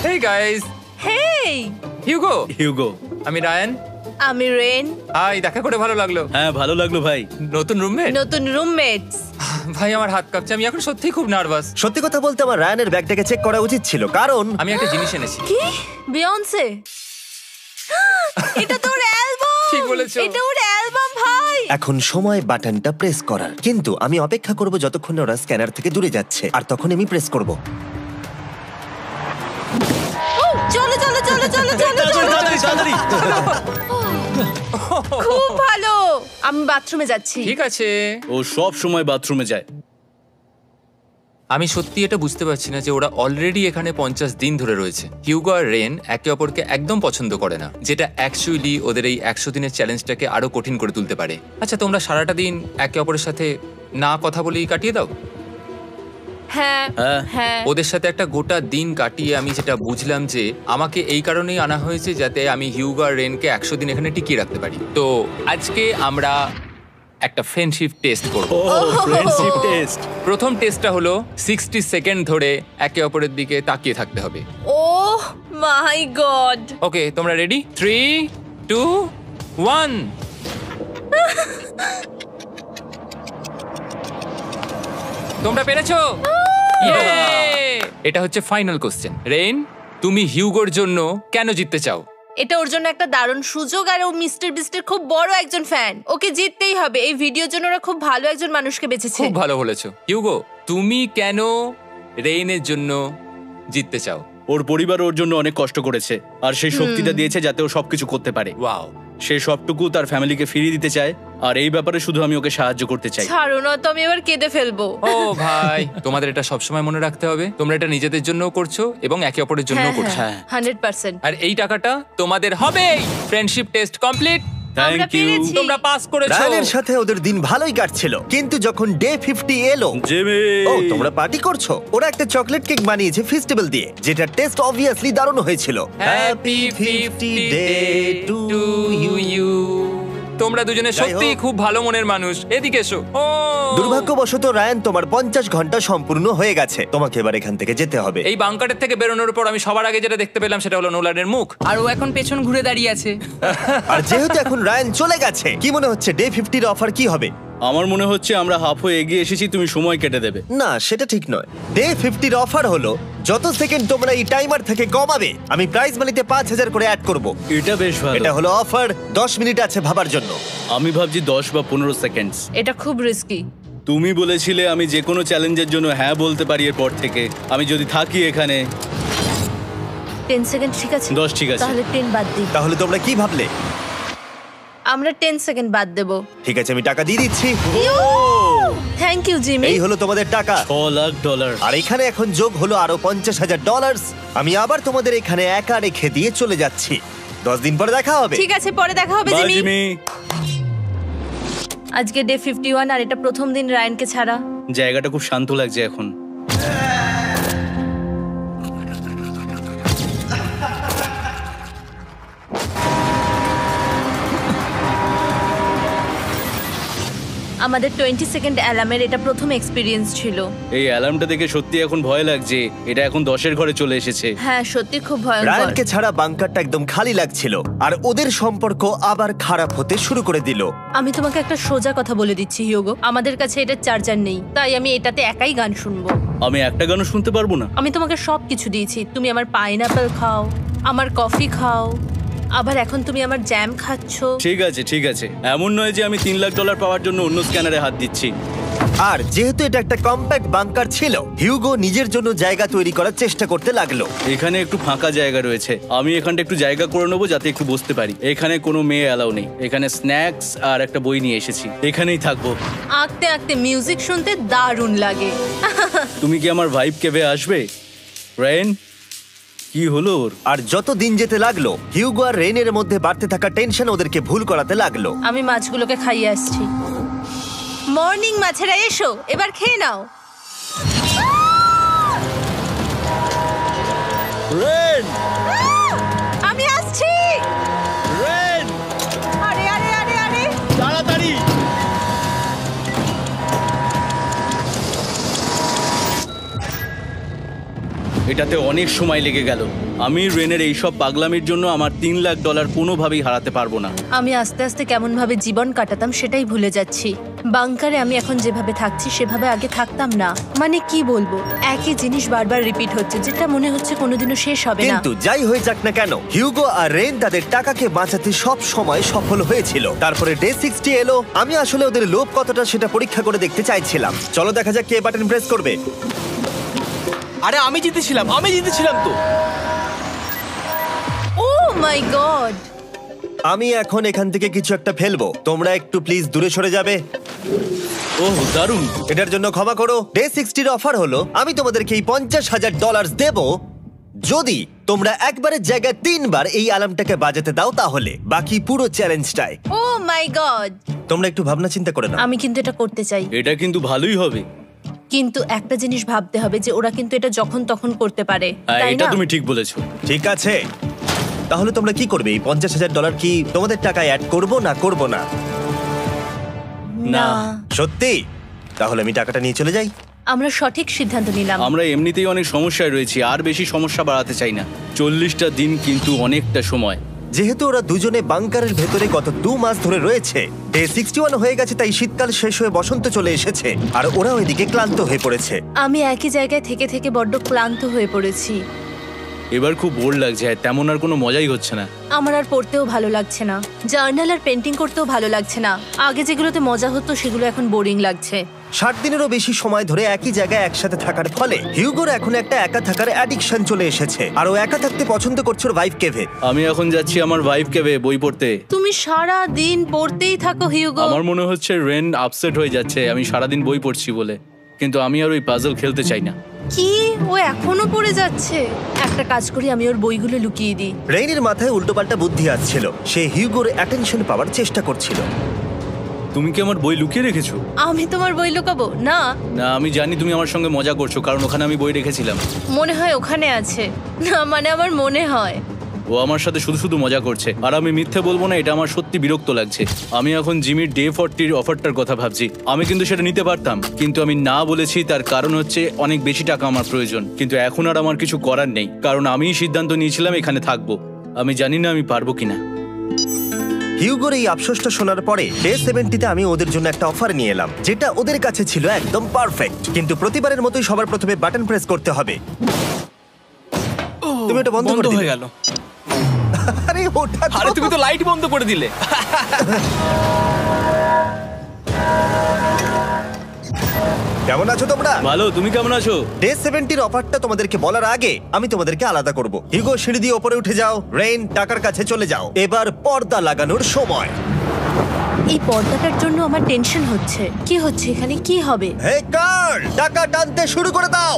হেই গাইস, হেই, হিউগো। হিউগো। আমি রায়ান। আমি রেন। হাই, দেখা করে ভালো লাগলো। হ্যাঁ, ভালো লাগলো ভাই। নতুন রুমমেট। নতুন রুমমেটস। ভাই আমার হাত কাঁপছে, আমি এখন সত্যিই খুব নার্ভাস। সত্যি কথা বলতে আমার রায়ানের ব্যাগটাকে চেক করা উচিত ছিল, কারণ আমি একটা জিনিস এনেছি। কি? বিয়ন্সে? এটা তোর অ্যালবাম। ঠিক বলেছো। এটা ওর অ্যালবাম ভাই। এখন সময় বাটনটা প্রেস করার। কিন্তু আমি অপেক্ষা করব যতক্ষণ না ওরা স্ক্যানার থেকে দূরে যাচ্ছে, আর তখন আমি প্রেস করব। চলো চলো চলো চলো চলো চলো। খুব ভালো। আমি বাথরুমে যাচ্ছি। ঠিক আছে। ও সব সময় বাথরুমে যায়। আমি সত্যি এটা বুঝতে পারছি না যে ওরা অলরেডি এখানে 50 দিন ধরে রয়েছে। হিউগো আর রেন একে অপরকে একদম পছন্দ করে না, যেটা অ্যাকচুয়ালি ওদের এই 100 দিনের চ্যালেঞ্জটাকে আরো কঠিন করে তুলতে পারে। আচ্ছা, তোমরা সারাটা দিন একে অপরের সাথে না কথা বলেই কাটিয়ে দাও? হ্যাঁ হ্যাঁ। হ্যাঁ। ওদের সাথে একটা গোটা দিন কাটিয়ে আমি যেটা বুঝলাম যে আমাকে এই কারণেই আনা হয়েছে যাতে আমি হিউগো আর রেনকে 100 দিন এখানে টিকিয়ে রাখতে পারি। তো আজকে আমরা একটা ফ্রেন্ডশিপ টেস্ট করব। ও ফ্রেন্ডশিপ টেস্ট। প্রথম টেস্টটা হলো 60 সেকেন্ড ধরে একে অপরের দিকে তাকিয়ে থাকতে হবে। ওহ মাই গড। ওকে, তোমরা রেডি? 3, 2, 1। তোমরা পেরেছো। Yay! এটা হচ্ছে ফাইনাল কোশ্চেন। রেইন, তুমি হিউগোর জন্য কেন জিততে চাও? এটা ওর জন্য একটা দারুণ সুযোগ, আর ও মিস্টার বিস্টের খুব বড় একজন ফ্যান। ওকে জিততেই হবে। এই ভিডিওর জন্য ওরা খুব ভালো একজন মানুষকে বেছেছে। খুব ভালো বলেছো। হিউগো, তুমি কেন রেইনের জন্য জিততে চাও? ওর পরিবার ওর জন্য অনেক কষ্ট করেছে, আর সেই শক্তিটা দিয়েছে যাতে ও সবকিছু করতে পারে। ওয়াও। সে সবটুকু তার ফ্যামিলিকে ফিরিয়ে দিতে চায়, আর এই ব্যাপারে শুধু আমি ওকে সাহায্য করতে চাই। ছাড়ো না তো, আমি এবার কেঁদে ফেলবো। ও ভাই, তোমাদের এটা সবসময় মনে রাখতে হবে। তোমরা এটা নিজেদের জন্যও করছো এবং একে অপরের জন্যও করছো। হ্যাঁ। 100%। আর এই টাকাটা তোমাদের হবেই। Friendship test complete. আমরা থ্যাংক ইউ পেরেছি। তোমরা পাস করেছো। রায়ানের সাথে ওদের দিন ভালোই কাটছিল, কিন্তু যখন ডে 50 এলো, জিমি। ও তোমরা পার্টি করছো। ওরা একটা চকলেট কেক বানিয়েছে ফেস্টিভ্যাল দিয়ে, যেটা টেস্ট অবভিয়াসলি দারুণ হয়েছিল। Happy 50 day to you. তোমরা দুজনে যাই সত্যি হোক। খুব ভালো মনের মানুষ, এদিকে এসো। ও দুর্ভাগ্যবশত রায়ান, তোমার 50 ঘন্টা সম্পূর্ণ হয়ে গেছে। তোমাকে এবার এখান থেকে যেতে হবে। এই বাংকারের থেকে বেরোনোর পর আমি সবার আগে যেটা দেখতে পেলাম সেটা হলো নোলানের মুখ। আর ও এখন পেছন ঘুরে দাঁড়িয়ে আছে। আর যেহেতু এখন রায়ান চলে গেছে, কি মনে হচ্ছে ডে 50 এর অফার কি হবে? আমার মনে হচ্ছে আমরা হাফ হয়ে এগিয়ে এসেছি, তুমি সময় কেটে দেবে। না, সেটা ঠিক নয়। ডে 50 এর অফার হলো যত সেকেন্ড তোমরা এই টাইমার থেকে কমাবে, আমি প্রাইজ মানিতে 5000 করে অ্যাড করব। এটা বেশ ভালো। এটা হলো অফার। 10 মিনিট আছে ভাবার জন্য। আমি ভাবছি 10 বা 15 সেকেন্ডস। এটা খুব রিস্কি। তুমি বলেছিলে আমি যে কোনো চ্যালেঞ্জের জন্য হ্যাঁ বলতে পারি এরপর থেকে। আমি যদি থাকি এখানে 10 সেকেন্ড ঠিক আছে? 10 ঠিক আছে। তাহলে 10 বাদ দিই। তাহলে তোমরা কি ভাবলে? আমরা 10 সেকেন্ড বাদ দেব। ঠিক আছে, আমি টাকা দিয়ে দিচ্ছি। Thank you Jimmy. এই হলো তোমাদের টাকা। $6,00,000। আর এখানে এখন যোগ হলো আরো $50,000। আমি আবার তোমাদের এখানে একা রেখে দিয়ে চলে যাচ্ছি। 10 দিন পরে দেখা হবে। ঠিক আছে, পরে দেখা হবে বাই জিমি। জিমি। আজকে ডে 51 আর এটা প্রথম দিন রায়ানকে ছাড়া। জায়গাটা খুব শান্ত লাগছে এখন। আমাদের 20 সেকেন্ড অ্যালার্মের এটা প্রথম এক্সপিরিয়েন্স ছিল। এই অ্যালার্মটা দেখে সত্যি এখন ভয় লাগছে। এটা এখন 10-এর ঘরে চলে এসেছে। হ্যাঁ, সত্যি খুব ভয়ঙ্কর। রায়ানকে ছাড়া বাংকারটা একদম খালি লাগছিল, আর ওদের সম্পর্ক আবার খারাপ হতে শুরু করে দিল। আমি তোমাকে একটা সোজা কথা বলে দিচ্ছি হিয়োগো, আমাদের কাছে এটার চার্জার নেই, তাই আমি এটাতে একাই গান শুনবো। আমি একটা গানও শুনতে পারবো না? আমি তোমাকে সব কিছু দিয়েছি। তুমি আমার পাইনাপেল খাও, আমার কফি খাও, আবার এখন তুমি আমার জ্যাম খাচ্ছো। ঠিক আছে ঠিক আছে, এমন নয় যে আমি $3,00,000 পাওয়ার জন্য অন্য স্ক্যানারে হাত দিচ্ছি। আর যেহেতু এটা একটা কম্প্যাক্ট বাংকার ছিল, হিউগো নিজের জন্য জায়গা তৈরি করার চেষ্টা করতে লাগলো। এখানে একটু ফাঁকা জায়গা রয়েছে, আমি এখানটা একটু জায়গা করে নেবো যাতে একটু বসতে পারি। এখানে কোনো মেয়ে অ্যালাউ নেই। এখানে স্ন্যাক্স আর একটা বই নিয়ে এসেছি, এখানেই থাকবো। আঁকতে আঁকতে মিউজিক শুনতে দারুণ লাগে। তুমি কি আমার ভাইব কেভে আসবে? রেন, কি হলো ওর? আর যত দিন যেতে লাগলো, হিউগো আর রেনের মধ্যে বাড়তে থাকা টেনশন ওদেরকে ভুল করাতে লাগলো। আমি মাছগুলোকে খাইয়ে আসছি। মর্নিং মাছেরা, এসো এবার খেয়ে নাও। রেন, আমি আসছি। রেন, আরে আরে আরে আরে, তাড়াতাড়ি! এটাতে অনেক সময় লেগে গেল। আমি রেনের এইসব পাগলামির জন্য আমার $3,00,000 কোনোভাবেই হারাতে পারবো না। আমি আস্তে আস্তে কেমন ভাবে জীবন কাটাতাম সেটাই ভুলে যাচ্ছি। বাংকারে আমি এখন যেভাবে থাকছি সেভাবে আগে থাকতাম না। মানে কি বলবো, একই জিনিস বারবার রিপিট হচ্ছে, যেটা মনে হচ্ছে কোনোদিনও শেষ হবে না। কিন্তু যাই হয়ে যাক না কেন, হিউগো আর রেন তাদের টাকাকে বাঁচাতে সব সময় সফল হয়েছিল। তারপরে ডে 60 এলো। আমি আসলে ওদের লোভ কতটা সেটা পরীক্ষা করে দেখতে চাইছিলাম। চলো দেখা যাক কে বাটন প্রেস করবে। আরে আমি জিতেছিলাম তো। ও মাই গড! আমি এখন এখান থেকে কিছু একটা ফেলবো, তোমরা একটু প্লিজ দূরে সরে যাবে। ওহ দারুণ! এটার জন্য ক্ষমা করো। ডে 60 এর অফার হলো আমি তোমাদেরকে এই $50,000 দেব যদি তোমরা একবারের জায়গায় 3 বার এই অ্যালার্মটাকে বাজাতে দাও, তাহলে বাকি পুরো চ্যালেঞ্জটাই। ও মাই গড! তোমরা একটু ভাবনা চিন্তা করে নাও। আমি কিন্তু এটা করতে চাই, এটা কিন্তু ভালোই হবে। কিন্তু একটা জিনিস ভাবতে হবে যে ওরা কিন্তু এটা যখন তখন করতে পারে, হ্যাঁ, তাই এটা না? তুমি ঠিক বলেছো। ঠিক আছে, তাহলে তোমরা কি করবে? এই $50,000 কি তোমাদের টাকায় অ্যাড করবো না করবো না? না, সত্যি? তাহলে আমি টাকাটা নিয়ে চলে যাই। আমরা সঠিক সিদ্ধান্ত নিলাম। আমরা এমনিতেই অনেক সমস্যায় রয়েছি, আর বেশি সমস্যা বাড়াতে চাই না। 40টা দিন কিন্তু অনেকটা সময়। যেহেতু ওরা দুজনে বাংকারের ভেতরে গত 2 মাস ধরে রয়েছে, ডে 61 হয়ে গেছে, তাই শীতকাল শেষ হয়ে বসন্ত চলে এসেছে, আর ওরা ওইদিকে ক্লান্ত হয়ে পড়েছে। আমি একই জায়গায় থেকে থেকে বড্ড ক্লান্ত হয়ে পড়েছি। এবার খুব বোর লাগছে, তেমন আর কোনো মজাই হচ্ছে না। আমার আর পড়তেও ভালো লাগছে না, জার্নাল আর পেন্টিং করতেও ভালো লাগছে না। আগে যেগুলোতে মজা হতো সেগুলো এখন বোরিং লাগছে। 60 দিনেরও বেশি সময় ধরে একই জায়গায় একসাথে থাকার ফলে হিউগোর এখন একটা একা থাকার অ্যাডিকশন চলে এসেছে, আর ও একা থাকতে পছন্দ করছে ওর ভাইফ কেভে। আমি এখন যাচ্ছি আমার ভাইফ কেভে বই পড়তে। তুমি সারা দিন পড়তেই থাকো হিউগো। আমার মনে হচ্ছে রেন আপসেট হয়ে যাচ্ছে আমি সারাদিন বই পড়ছি বলে, কিন্তু আমি আর ওই পাজল খেলতে চাই না। কি, ও এখনো পড়ে যাচ্ছে? একটা কাজ করি, আমি ওর বইগুলো লুকিয়ে দিই। রেইনের মাথায় উল্টোপাল্টা বুদ্ধি আসছিল, সে হিউগোর অ্যাটেনশন পাওয়ার চেষ্টা করছিল। তুমি কি আমার বই লুকিয়ে রেখেছো? আমি তোমার বই লুকাবো না? না, আমি জানি তুমি আমার সঙ্গে মজা করছো, কারণ ওখানে আমি বই রেখেছিলাম। মনে হয় ওখানে আছে। না মানে আমার মনে হয়। ও আমার সাথে শুধু শুধু মজা করছে, আর আমি মিথ্যে বলবো না, এটা আমার সত্যি বিরক্ত লাগছে। আমি এখন জিমির ডে 40 অফারটার কথা ভাবছি। আমি কিন্তু সেটা নিতে পারতাম, কিন্তু আমি না বলেছি। তার কারণ হচ্ছে অনেক বেশি টাকা আমার প্রয়োজন, কিন্তু এখন আর আমার কিছু করার নেই, কারণ আমিই সিদ্ধান্ত নিয়েছিলাম এখানে থাকবো। আমি জানি না আমি পারবো কিনা। হিউগোর এই আফসোসটা শোনার পরে ডে 70-তে আমি ওদের জন্য একটা অফার নিয়ে এলাম, যেটা ওদের কাছে ছিল একদম পারফেক্ট। কিন্তু প্রতিবারের মতোই সবার প্রথমে বাটন প্রেস করতে হবে। তুমি এটা বন্ধ করে হয়ে দিলে। গেল। আরে ওটা তো- আরে তুমি তো লাইট বন্ধ করে দিলে। কেমন আছো তোমরা? ভালো, তুমি কেমন আছো? ডে 70-র অফারটা তোমাদেরকে বলার আগে আমি তোমাদেরকে আলাদা করব। হিউগো, সিঁড়ি দিয়ে ওপরে উঠে যাও। রেইন, টাকার কাছে চলে যাও। এবার পর্দা লাগানোর সময়। এই পর্দাটার জন্য আমার টেনশন হচ্ছে। কি হচ্ছে এখানে? কি হবে? হে কার্ল, টাকা টানতে শুরু করে দাও।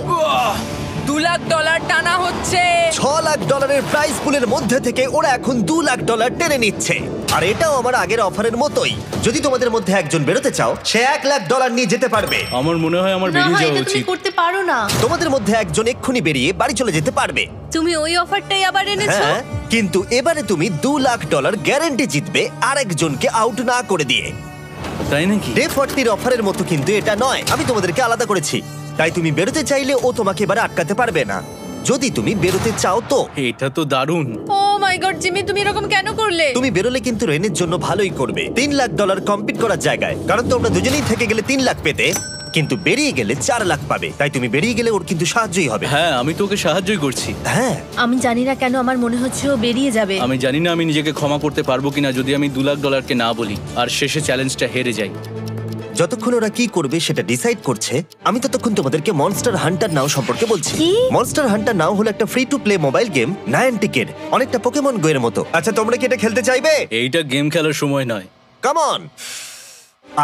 $2,00,000 টানা হচ্ছে। $6,00,000 প্রাইস পুলের মধ্যে থেকে ওরা এখন $2,00,000 টেনে নিচ্ছে। আর এটাও আমার আগের অফারের মতোই। যদি তোমাদের মধ্যে একজন বেরোতে চাও, সে $1,00,000 নিয়ে যেতে পারবে। আমার মনে হয় আমার না বেরিয়ে হয় যাওয়া এটা তুমি উচিত। করতে পারো না। তোমাদের মধ্যে একজন এক্ষুনি বেরিয়ে বাড়ি চলে যেতে পারবে। তুমি ওই অফারটাই আবার এনেছো। হ্যাঁ, কিন্তু এবারে তুমি $2,00,000 গ্যারান্টি জিতবে আরেকজনকে আউট না করে দিয়ে। তাই নাকি? ডে 40-র অফারের মতো কিন্তু এটা নয়। আমি তোমাদেরকে আলাদা করেছি, তাই তুমি বেরোতে চাইলে ও তোমাকে এবারে আটকাতে পারবে না। যদি তুমি বেরোতে চাও তো। এটা তো দারুণ। ও মাই গড জিমি, তুমি এরকম কেন করলে? তুমি বেরোলে কিন্তু রেনের জন্য ভালোই করবে। $3,00,000 কম্পিট করার জায়গায়, কারণ তোমরা দুজনেই থেকে গেলে 3 লাখ পেতে, কিন্তু বেরিয়ে গেলে 4 লাখ পাবে। তাই তুমি বেরিয়ে গেলে ওর কিন্তু সাহায্যই হবে। হ্যাঁ, আমি তোকে সাহায্যই করছি। হ্যাঁ, আমি জানি না কেন আমার মনে হচ্ছে ও বেরিয়ে যাবে। আমি জানি না আমি নিজেকে ক্ষমা করতে পারবো কিনা যদি আমি $2,00,000 না বলি আর শেষে চ্যালেঞ্জটা হেরে যাই। যতক্ষণ ওরা কি করবে সেটা ডিসাইড করছে, আমি ততক্ষণ তোমাদেরকে মনস্টার হান্টার নাও সম্পর্কে বলছি। কি? মনস্টার হান্টার নাও হলো একটা free to play mobile game, নায়ান্টিকের, অনেকটা পোকেমন গো এর মতো। আচ্ছা, তোমরা কি এটা খেলতে চাইবে? এইটা গেম খেলার সময় নয়। Come on.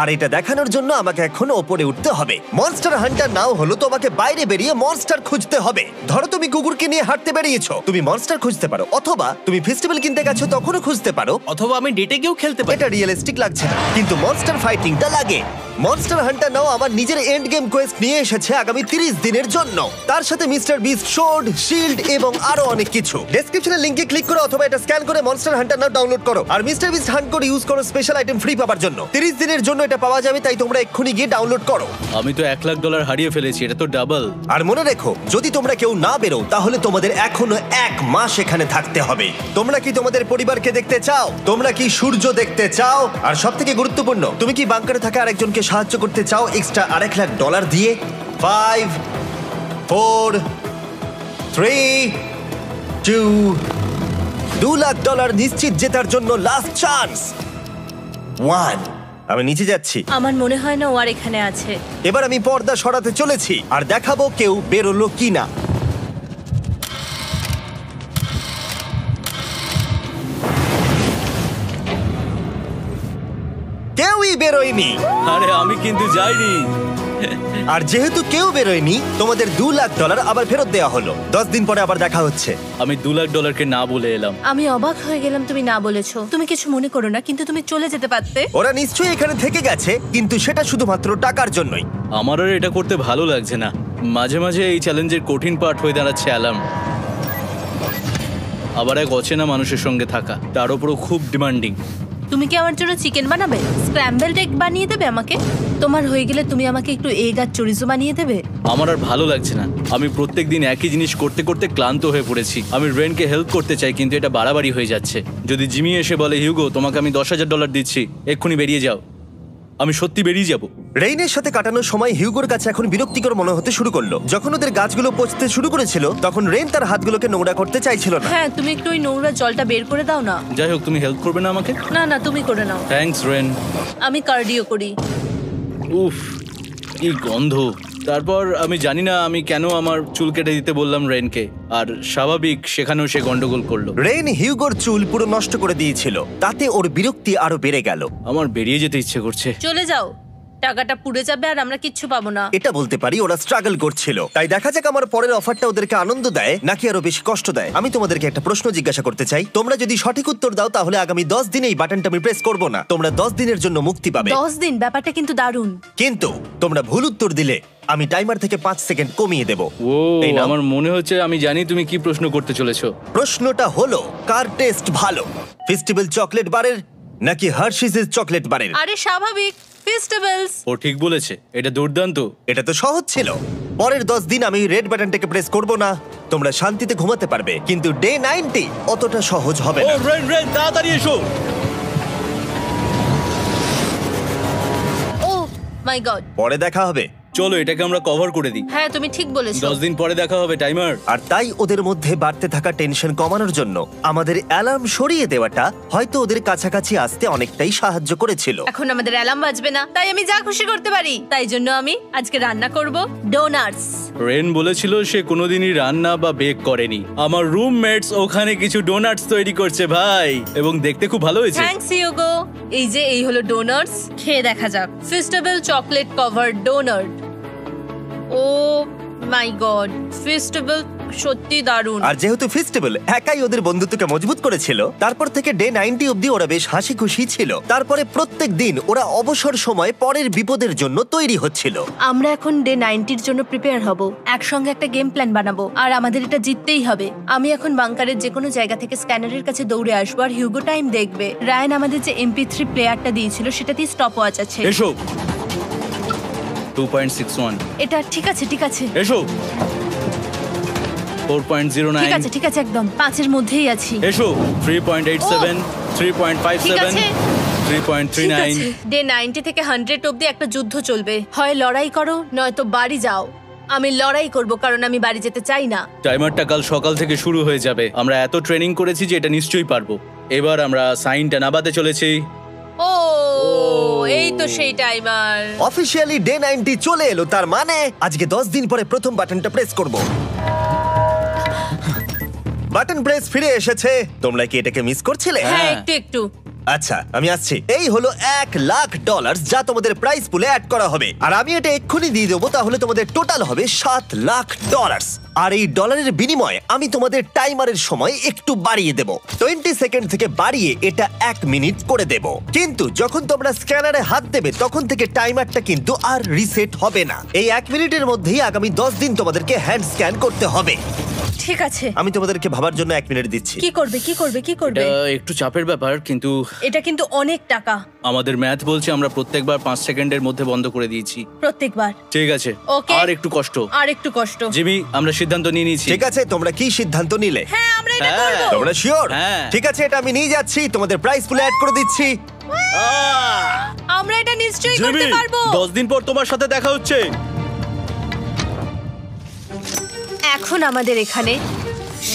আর এটা দেখানোর জন্য আমাকে এখন ওপরে উঠতে হবে। মনস্টার হান্টার নাও হলো তোমাকে বাইরে বেরিয়ে মনস্টার খুঁজতে হবে। ধরো তুমি কুকুরকে নিয়ে হাঁটতে বেরিয়েছো, তুমি মনস্টার খুঁজতে পারো, অথবা তুমি ফেস্টিভ্যাল কিনতে গেছো তখনও খুঁজতে পারো। অথবা আমি ডেটে গিয়েও খেলতে পারি। এটা রিয়েলিস্টিক লাগছে না, কিন্তু মনস্টার ফাইটিংটা লাগে। মনস্টার হান্টার নাও আমার নিজের এন্ড গেম কোয়েস্ট নিয়ে এসেছে আগামী 30 দিনের জন্য। তার সাথে মিস্টার বিস্ট সোর্ড, শিল্ড এবং আরো অনেক কিছু। ডেসক্রিপশনের লিংকে ক্লিক করো অথবা এটা স্ক্যান করে মনস্টার হান্টার নাও ডাউনলোড করো। আর মিস্টার বিস্ট হান্ট করে ইউজ করো স্পেশাল আইটেম ফ্রি পাওয়ার জন্য। 30 দিনের জন্য এটা পাওয়া যাবে, তাই তোমরা এক্ষুনি গিয়ে ডাউনলোড করো। আমি তো $1,00,000 হারিয়ে ফেলেছি, এটা তো ডাবল। আর মনে রেখো, যদি তোমরা কেউ না বেরো তাহলে তোমাদের এখনো 1 মাস এখানে থাকতে হবে। তোমরা কি তোমাদের পরিবারকে দেখতে চাও? তোমরা কি সূর্য দেখতে চাও? আর সবথেকে গুরুত্বপূর্ণ, তুমি কি বাংকারে থাকা আরেকজনকে সাহায্য করতে চাও এক্সট্রা $1,00,000 দিয়ে? 5 4 3 2 $2,00,000 নিশ্চিত জেতার জন্য লাস্ট চান্স। 1। আমি নিচে যাচ্ছি। আমার মনে হয় না ও আর এখানে আছে। এবার আমি পর্দা সরাতে চলেছি আর দেখাবো কেউ বেরোলো কিনা। কেউই বেরোয়নি। আরে আমি কিন্তু যাইনি। আর যেহেতু কেউ বেরোয়নি, তোমাদের $2,00,000 আবার ফেরত দেওয়া হলো। 10 দিন পরে আবার দেখা হচ্ছে। আমি $2,00,000 না বলে এলাম। আমি অবাক হয়ে গেলাম তুমি না বলেছো। তুমি কিছু মনে করো না, কিন্তু তুমি চলে যেতে পারতে। ওরা নিশ্চয়ই এখানে থেকে গেছে, কিন্তু সেটা শুধুমাত্র টাকার জন্যই। আমার আর এটা করতে ভালো লাগছে না। মাঝে মাঝে এই চ্যালেঞ্জের কঠিন পার্ট হয়ে দাঁড়াচ্ছে অ্যালার্ম। আবার এক অচেনা মানুষের সঙ্গে থাকা, তার উপরও খুব ডিমান্ডিং। তুমি কি আমার জন্য চিকেন বানাবে? স্ক্র্যাম্বলড এগ বানিয়ে দেবে আমাকে? তোমার হয়ে গেলে তুমি আমাকে একটু এগ আর চরিজো বানিয়ে দেবে? আমার আর ভালো লাগছে না। আমি প্রত্যেকদিন একই জিনিস করতে করতে ক্লান্ত হয়ে পড়েছি। আমি রেনকে হেল্প করতে চাই, কিন্তু এটা বাড়াবাড়ি হয়ে যাচ্ছে। যদি জিমি এসে বলে, হিউগো তোমাকে আমি $10,000 দিচ্ছি, এক্ষুনি বেরিয়ে যাও, আমি সত্যি বেরিয়ে যাব। রেইনের সাথে কাটানোর সময় হিউগোর কাছে এখন বিরক্তিকর মনে হতে শুরু করলো। যখন ওদের গাছগুলো পচতে শুরু করেছিল, তখন রেইন তার হাতগুলোকে নোংরা করতে চাইছিল না। হ্যাঁ, তুমি একটু ওই নোংরা জলটা বের করে দাও না। যাই হোক, তুমি হেল্প করবে না আমাকে? না না, তুমি করে নাও। Thanks Ren. আমি কার্ডিও করি। উফ, কি গন্ধ। তারপর আমি জানি না আমি কেন আমার চুল কেটে দিতে বললাম রেনকে, আর স্বাভাবিক সেখানেও সে গন্ডগোল করলো। রেইন হিউগোর চুল পুরো নষ্ট করে দিয়েছিল, তাতে ওর বিরক্তি আরো বেড়ে গেল। আমার বেরিয়ে যেতে ইচ্ছে করছে। চলে যাও, টাকাটা পুড়ে যাবে আর আমরা কিচ্ছু পাবো না। এটা বলতে পারি ওরা স্ট্রাগল করছিল। তাই দেখা যাক আমার পরের অফারটা ওদেরকে আনন্দ দেয় নাকি আরো বেশি কষ্ট দেয়। আমি তোমাদেরকে একটা প্রশ্ন জিজ্ঞাসা করতে চাই। তোমরা যদি সঠিক উত্তর দাও তাহলে আগামী 10 দিনে এই বাটনটা আমি প্রেস করব না। তোমরা 10 দিনের জন্য মুক্তি পাবে। 10 দিন? ব্যাপারটা কিন্তু দারুণ। কিন্তু তোমরা ভুল উত্তর দিলে আমি টাইমার থেকে 5 সেকেন্ড কমিয়ে দেব। ও এই নাও। আমার মনে হচ্ছে আমি জানি তুমি কি প্রশ্ন করতে চলেছো। প্রশ্নটা হলো, কার টেস্ট ভালো, ফেস্টিভ্যাল চকলেট বারের নাকি হার্শিসের চকলেট বারের? আরে স্বাভাবিক, ফেস্টিভ্যালস। ও ঠিক বলেছে, এটা দুর্দান্ত। এটা তো সহজ ছিল। পরের 10 দিন আমি রেড বাটনটাকে প্রেস করব না, তোমরা শান্তিতে ঘুমাতে পারবে। কিন্তু ডে 90 অতটা সহজ হবে ও না। রেন রেন তাড়াতাড়ি এসো। ও মাই গড। পরে দেখা হবে। চলো এটাকে আমরা কভার করে দিই। হ্যাঁ তুমি ঠিক বলেছো। 10 দিন পরে দেখা হবে টাইমার। আর তাই ওদের মধ্যে বাড়তে থাকা টেনশন কমানোর জন্য আমাদের অ্যালার্ম সরিয়ে দেওয়াটা হয়তো ওদের কাছাকাছি আসতে অনেকটাই সাহায্য করেছিল। এখন আমাদের অ্যালার্ম বাজবে না, তাই আমি যা খুশি করতে পারি। তাই জন্য আমি আজকে রান্না করব ডোনাটস। রেন বলেছিল সে কোনোদিনই রান্না বা বেক করেনি। আমার রুমমেটস ওখানে কিছু ডোনাটস তৈরি করছে ভাই, এবং দেখতে খুব ভালো হয়েছে। থ্যাঙ্কস ইয়োগো। এই হলো ডোনাটস, খেয়ে দেখা যাক। Festival chocolate cover donut. Oh my god, festival সত্যি দারুণ। আর যেহেতু ফেস্টিভ্যাল একাই ওদের বন্ধুত্বকে মজবুত করেছিল, তারপর থেকে ডে 90 অবধি ওরা বেশ হাসি খুশি ছিল। তারপরে প্রত্যেক দিন ওরা অবসর সময় পরের বিপদের জন্য তৈরি হচ্ছিল। আমরা এখন ডে 90-র জন্য প্রিপেয়ার হব। একসঙ্গে একটা গেম প্ল্যান বানাবো, আর আমাদের এটা জিততেই হবে। আমি এখন বাংকারের যে কোনো জায়গা থেকে স্ক্যানারের কাছে দৌড়ে আসবো, আর হিউগো টাইম দেখবে। রায়ান আমাদের যে MP3 প্লেয়ারটা দিয়েছিল সেটাতেই স্টপ ওয়াচ আছে। এসো 2.61। এটা ঠিক আছে, ঠিক আছে, এসো 4.09। ঠিক আছে, একদম 5-এর মধ্যেই আছি। এসো 3.87, ঠিক 3.57, আছে, ঠিক 3.39। আছে। ডে 90 থেকে 100 অবধি একটা যুদ্ধ চলবে। হয় লড়াই করো, নয়তো বাড়ি যাও। আমি লড়াই করব, কারণ আমি বাড়ি যেতে চাই না। টাইমারটা কাল সকাল থেকে শুরু হয়ে যাবে। আমরা এত ট্রেনিং করেছি যে এটা নিশ্চয়ই পারবো। এবার আমরা সাইনটা নাবাতে চলেছি। ও এই তো সেই টাইমার। অফিসিয়ালি ডে 90 চলে এলো, তার মানে আজকে 10 দিন পরে প্রথম বাটনটা প্রেস করব। বাটন প্রেস ফিরে এসেছে। তোমরা কি এটাকে মিস করছিলে? হ্যাঁ, একটু একটু। আচ্ছা আমি আসছি। এই হলো $1,00,000 যা তোমাদের প্রাইস পুলে অ্যাড করা হবে, আর আমি এটা এক্ষুনি দিয়ে দেবো। তাহলে তোমাদের টোটাল হবে $7,00,000। আর এই ডলারের বিনিময়ে আমি তোমাদের টাইমারের সময় একটু বাড়িয়ে দেব। 20 সেকেন্ড থেকে বাড়িয়ে এটা 1 মিনিট করে দেব। কিন্তু যখন তোমরা স্ক্যানারে হাত দেবে তখন থেকে টাইমারটা কিন্তু আর রিসেট হবে না। এই 1 মিনিটের মধ্যেই আগামী 10 দিন তোমাদেরকে হ্যান্ড স্ক্যান করতে হবে। ঠিক আছে, আমি তোমাদেরকে ভাবার জন্য 1 মিনিট দিচ্ছি। কি করবে? এটা একটু চাপের ব্যাপার, কিন্তু এটা কিন্তু অনেক টাকা। আমাদের ম্যাথ বলছে আমরা প্রত্যেকবার 5 সেকেন্ডের মধ্যে বন্ধ করে দিয়েছি। প্রত্যেকবার? ঠিক আছে, Okay. আর একটু কষ্ট। আর একটু কষ্ট। জিমি, আমরা সিদ্ধান্ত নিয়ে নিয়েছি। ঠিক আছে, তোমরা কি সিদ্ধান্ত নিলে? হ্যাঁ, আমরা এটা হ্যাঁ। করব। তোমরা শিওর? হ্যাঁ। ঠিক আছে, এটা আমি নিয়ে যাচ্ছি, তোমাদের প্রাইস পুলে অ্যাড করে দিচ্ছি। আমরা এটা নিশ্চয়ই জিমি, করতে পারবো। 10 দিন পর তোমার সাথে দেখা হচ্ছে। এখন আমাদের এখানে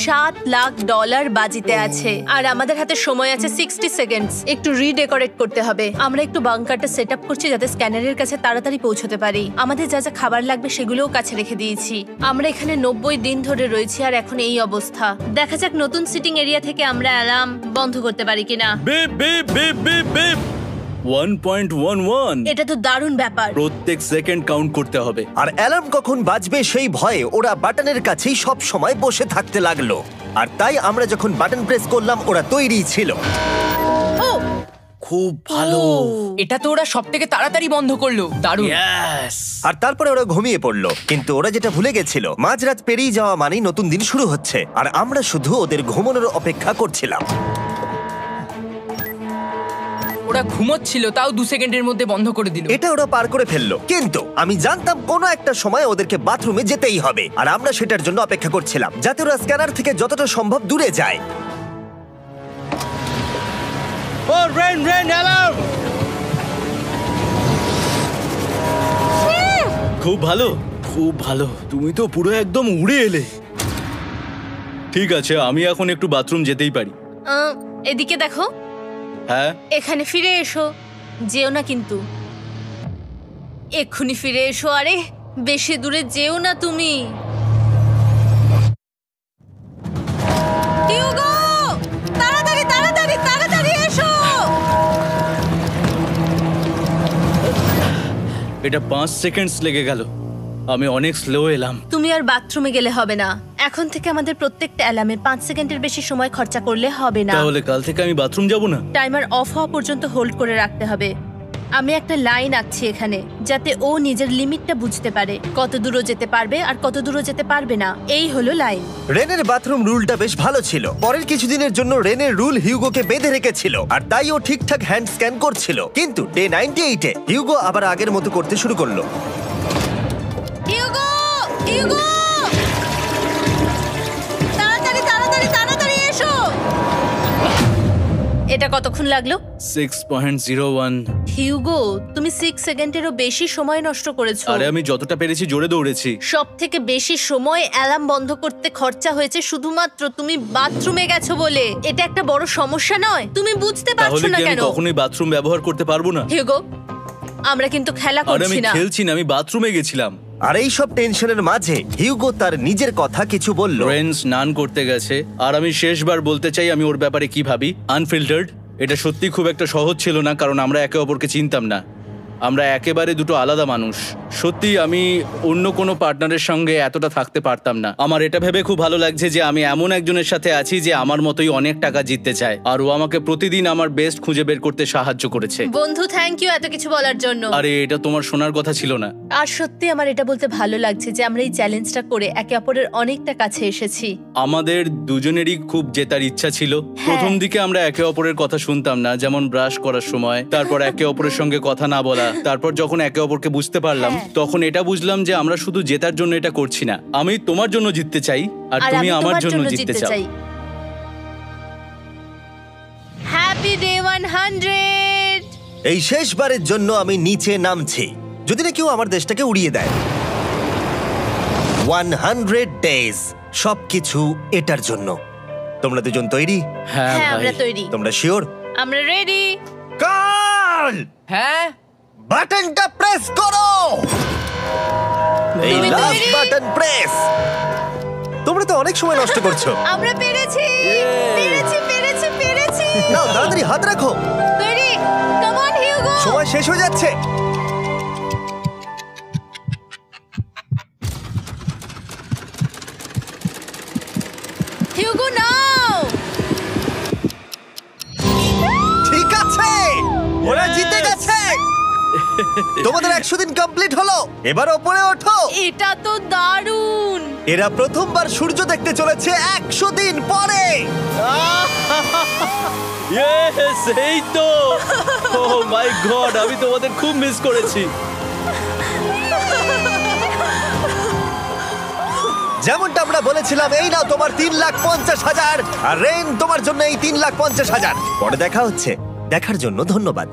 $7,00,000 বাজিতে আছে, আর আমাদের হাতে সময় আছে 60 সেকেন্ডস। একটু রিডেকোরেট করতে হবে। আমরা একটু বাংকারটা সেট আপ করছি যাতে স্ক্যানারের কাছে তাড়াতাড়ি পৌঁছতে পারি। আমাদের যা যা খাবার লাগবে সেগুলোও কাছে রেখে দিয়েছি। আমরা এখানে 90 দিন ধরে রয়েছি, আর এখন এই অবস্থা। দেখা যাক নতুন সিটিং এরিয়া থেকে আমরা অ্যালার্ম বন্ধ করতে পারি কিনা। Beep beep beep beep beep 1.11। এটা তো দারুণ ব্যাপার। প্রত্যেক সেকেন্ড কাউন্ট করতে হবে। আর অ্যালার্ম কখন বাজবে সেই ভয়ে ওরা বাটনের কাছেই সব সময় বসে থাকতে লাগলো। আর তাই আমরা যখন বাটন প্রেস করলাম ওরা তৈরি ছিল। ও খুব ভালো। এটা তো ওরা সব থেকে তাড়াতাড়ি বন্ধ করলো। দারুণ। ইয়েস। আর তারপরে ওরা ঘুমিয়ে পড়লো। কিন্তু ওরা যেটা ভুলে গেছিল, মাঝরাত পেরিয়ে যাওয়া মানেই নতুন দিন শুরু হচ্ছে, আর আমরা শুধু ওদের ঘুমানোর অপেক্ষা করছিলাম। ওরা ঘুমোচ্ছিল, তাও 2 সেকেন্ডের মধ্যে বন্ধ করে দিল। এটা ওরা পার করে ফেললো, কিন্তু আমি জানতাম কোনো একটা সময় ওদেরকে বাথরুমে যেতেই হবে, আর আমরা সেটার জন্য অপেক্ষা করছিলাম যাতে ওরা স্ক্যানার থেকে যতটা সম্ভব দূরে যায়। ও রেন রেন অ্যালার্ম। খুব ভালো, খুব ভালো। তুমি তো পুরো একদম উড়ে এলে। ঠিক আছে, আমি এখন একটু বাথরুম যেতেই পারি। এদিকে দেখো। হ্যাঁ, এখানে ফিরে এসো, যেও না কিন্তু। এক্ষুনি ফিরে এসো। আরে বেশি দূরে যেও না তুমি। হিউগো, তাড়াতাড়ি তাড়াতাড়ি তাড়াতাড়ি এসো। এটা 5 সেকেন্ডস লেগে গেল। আমি অনেক স্লো এলাম। তুমি আর বাথরুমে গেলে হবে না। এখন থেকে আমাদের প্রত্যেকটা অ্যালার্মে 5 সেকেন্ডের বেশি সময় খরচা করলে হবে না। তাহলে কাল থেকে আমি বাথরুম যাব না? টাইমার অফ হওয়া পর্যন্ত হোল্ড করে রাখতে হবে। আমি একটা লাইন আঁকছি এখানে যাতে ও নিজের লিমিটটা বুঝতে পারে, কত দূরও যেতে পারবে আর কত দূরও যেতে পারবে না। এই হলো লাইন। রেনের বাথরুম রুলটা বেশ ভালো ছিল। পরের কিছুদিনের জন্য রেনের রুল হিউগোকে বেঁধে রেখেছিল, আর তাই ও ঠিকঠাক হ্যান্ড স্ক্যান করছিল। কিন্তু ডে 98-এ হিউগো আবার আগের মতো করতে শুরু করলো। হিউগো, হিউগো, তাড়াতাড়ি তাড়াতাড়ি তাড়াতাড়ি এসো। এটা কতক্ষণ লাগলো? 6.01। হিউগো, তুমি 6 সেকেন্ডেরও বেশি সময় নষ্ট করেছো। আরে আমি যতটা পেরেছি জোরে দৌড়েছি। সব থেকে বেশি সময় অ্যালার্ম বন্ধ করতে খরচা হয়েছে শুধুমাত্র তুমি বাথরুমে গেছো বলে। এটা একটা বড় সমস্যা নয়? তুমি বুঝতে পারছো তাহলে না কি আমি কেন? কখনোই বাথরুম ব্যবহার করতে পারবো না? হিউগো, আমরা কিন্তু খেলা আরে আমি করছি না। খেলছি না, আমি বাথরুমে গেছিলাম। আর এই সব টেনশনের মাঝে হিউগো তার নিজের কথা কিছু বলল। রেন স্নান করতে গেছে, আর আমি শেষবার বলতে চাই আমি ওর ব্যাপারে কি ভাবি। আনফিল্টার্ড, এটা সত্যি খুব একটা সহজ ছিল না, কারণ আমরা একে অপরকে চিনতাম না। আমরা একেবারে দুটো আলাদা মানুষ। সত্যি আমি অন্য কোনো পার্টনারের সঙ্গে এতটা থাকতে পারতাম না। আমার এটা ভেবে খুব ভালো লাগছে যে আমি এমন একজনের সাথে আছি যে আমার মতোই অনেক টাকা জিততে চায়, আর ও আমাকে প্রতিদিন আমার বেস্ট খুঁজে বের করতে সাহায্য করেছে। বন্ধু, থ্যাংক ইউ এত কিছু বলার জন্য। আরে এটা তোমার শোনার কথা ছিল না। আর সত্যি আমার এটা বলতে ভালো লাগছে যে আমরা এই চ্যালেঞ্জটা করে একে অপরের অনেকটা কাছে এসেছি। আমাদের দুজনেরই খুব জেতার ইচ্ছা ছিল। প্রথম দিকে আমরা একে অপরের কথা শুনতাম না, যেমন ব্রাশ করার সময়, তারপর একে অপরের সঙ্গে কথা না বলা। তারপর যখন একে অপরকে বুঝতে পারলাম, তখন এটা বুঝলাম যে আমরা শুধু জেতার জন্য এটা করছি না। আমি তোমার জন্য জিততে চাই, আর তুমি আমি আমার তোমার জন্য জিততে চাও। Happy day 100। এই শেষবারের জন্য আমি নিচে নামছি, যদি না কেউ আমার দেশটাকে উড়িয়ে দেয়। 100 ডেজ, সবকিছু এটার জন্য। তোমরা দুজন তৈরি? হ্যাঁ হ্যাঁ, আমরা ভাই। তৈরি। তোমরা শিওর? আমরা রেডি। কাল হ্যাঁ, বাটনটা প্রেস করো। এই তুমি লাস্ট তৈরি? Button press. তোমরা তো অনেক সময় নষ্ট করছো। আমরা পেরেছি, পেরেছি, পেরেছি, পেরেছি। নাও তাড়াতাড়ি হাত রাখো, তৈরি? Come on Hugo. সময় শেষ হয়ে যাচ্ছে। হিউগো নাও। ঠিক আছে, ওরা জিতে গেছে। তোমাদের 100 দিন কমপ্লিট হলো, এবার ওপরে ওঠো। এটা তো দারুণ। এরা প্রথমবার সূর্য দেখতে চলেছে 100 দিন পরে। ইয়েস, এই তো। ও মাই গড, আমি তোমাদের খুব মিস করেছি। যেমনটা আমরা বলেছিলাম, এই নাও তোমার 3,50,000, আর রেন তোমার জন্য এই 3,50,000। পরে দেখা হচ্ছে, দেখার জন্য ধন্যবাদ।